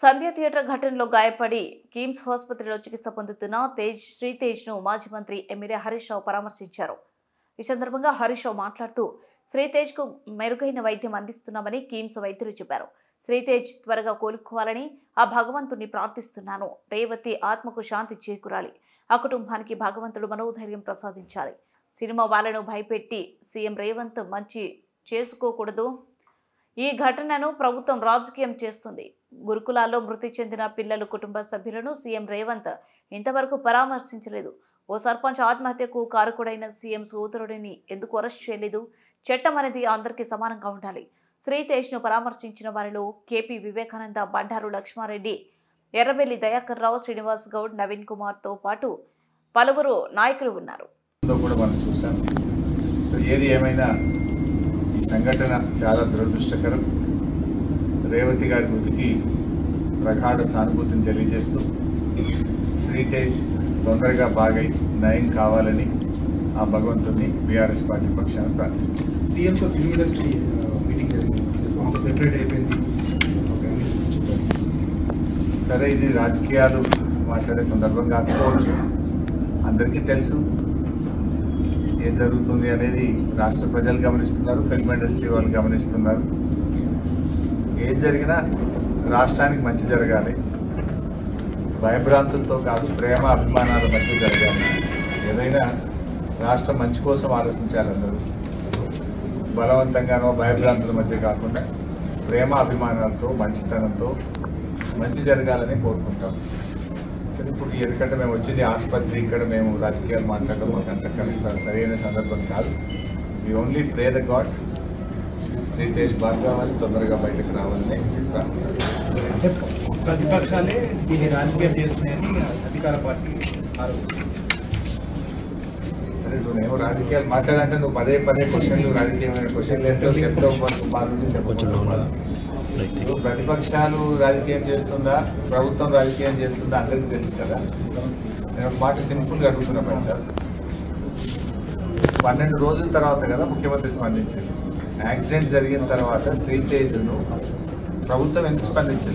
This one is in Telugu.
సంధ్య థియేటర్ ఘటనలో గాయపడి కిమ్స్ ఆసుపత్రిలో చికిత్స పొందుతున్న శ్రీతేజ్ను మాజీ మంత్రి ఎమ్మెల్యే హరీష్ రావు పరామర్శించారు. ఈ సందర్భంగా హరీష్ రావు మాట్లాడుతూ శ్రీతేజ్కు మెరుగైన వైద్యం అందిస్తున్నామని కిమ్స్ వైద్యులు చెప్పారు. శ్రీతేజ్ త్వరగా కోలుకోవాలని ఆ భగవంతుణ్ణి ప్రార్థిస్తున్నాను. రేవతి ఆత్మకు శాంతి చేకూరాలి. ఆ కుటుంబానికి భగవంతుడు మనోధైర్యం ప్రసాదించాలి. సినిమా వాళ్ళను భయపెట్టి సీఎం రేవంత్ మంచి చేసుకోకూడదు. ఈ ఘటనను ప్రభుత్వం రాజకీయం చేస్తుంది. గురుకులాల్లో మృతి చెందిన పిల్లల కుటుంబ సభ్యులను సీఎం రేవంత్ ఇంతవరకు పరామర్శించలేదు. ఓ సర్పంచ్ ఆత్మహత్యకు కారకుడైన సీఎం సోదరుడిని ఎందుకు అరెస్ట్ చేయలేదు? చట్టం అనేది అందరికీ సమానంగా ఉండాలి. శ్రీతేజ్ను పరామర్శించిన వారిలో కేపీ వివేకానంద, బండారు లక్ష్మారెడ్డి, ఎర్రబెల్లి దయాకర్ రావు, శ్రీనివాస్ గౌడ్, నవీన్ కుమార్తో పాటు పలువురు నాయకులు ఉన్నారు. సంఘటన చాలా దురదృష్టకరం. రేవతి గారి మృతికి ప్రగాఢ సానుభూతిని తెలియజేస్తూ శ్రీతేజ్ తొందరగా బాగై నయం కావాలని ఆ భగవంతుని బీఆర్ఎస్ పార్టీ పక్షాన ప్రార్థిస్తుంది. సీఎంతో ఫిల్మ్ ఇండస్ట్రీ మీటింగ్ జరిగింది, సెపరేట్ అయిపోయింది. సరే, ఇది రాజకీయాలు మాట్లాడే సందర్భం కాకపోవచ్చు. అందరికీ తెలుసు ఏం జరుగుతుంది అనేది. రాష్ట్ర ప్రజలు గమనిస్తున్నారు, ఫిల్మ్ ఇండస్ట్రీ వాళ్ళు గమనిస్తున్నారు. ఏం జరిగినా రాష్ట్రానికి మంచి జరగాలి. భయభ్రాంతులతో కాదు, ప్రేమ అభిమానాల మధ్య జరగాలి. ఏదైనా రాష్ట్రం మంచి కోసం ఆలోచించాలి. అందరూ బలవంతంగానో భయభ్రాంతుల మధ్య కాకుండా ప్రేమ అభిమానాలతో, మంచితనంతో మంచి జరగాలని కోరుకుంటాం. సరే, ఇప్పుడు ఎందుకంటే మేము వచ్చింది ఆసుపత్రి, ఇక్కడ మేము రాజకీయాలు మాట్లాడడం మాకు అంత కలుస్తారు సరైన సందర్భం కాదు. We only pray the god Sritej బాగా కావాలి, తొందరగా బయటకు రావాలని ప్రార్థిస్తాను. ప్రతిపక్షాలే దీన్ని రాజకీయం చేస్తున్నాయని అధికార పార్టీ ఆరోపించారు. సరే, నువ్వేమో రాజకీయాలు మాట్లాడాలంటే నువ్వు పదే క్వశ్చన్లు, రాజకీయమైన క్వశ్చన్లు వేస్తావు, చెప్తావు, బాగుంది చెప్పవచ్చు. ప్రతిపక్షాలు రాజకీయం చేస్తుందా, ప్రభుత్వం రాజకీయం చేస్తుందా అందరికీ తెలుసు కదా. నేను ఒక మాట సింపుల్గా అడుగుతున్నా సార్. 12 రోజుల తర్వాత కదా ముఖ్యమంత్రి స్పందించింది. యాక్సిడెంట్ జరిగిన తర్వాత శ్రీతేజ్ను ప్రభుత్వం ఎందుకు స్పందించలేదు?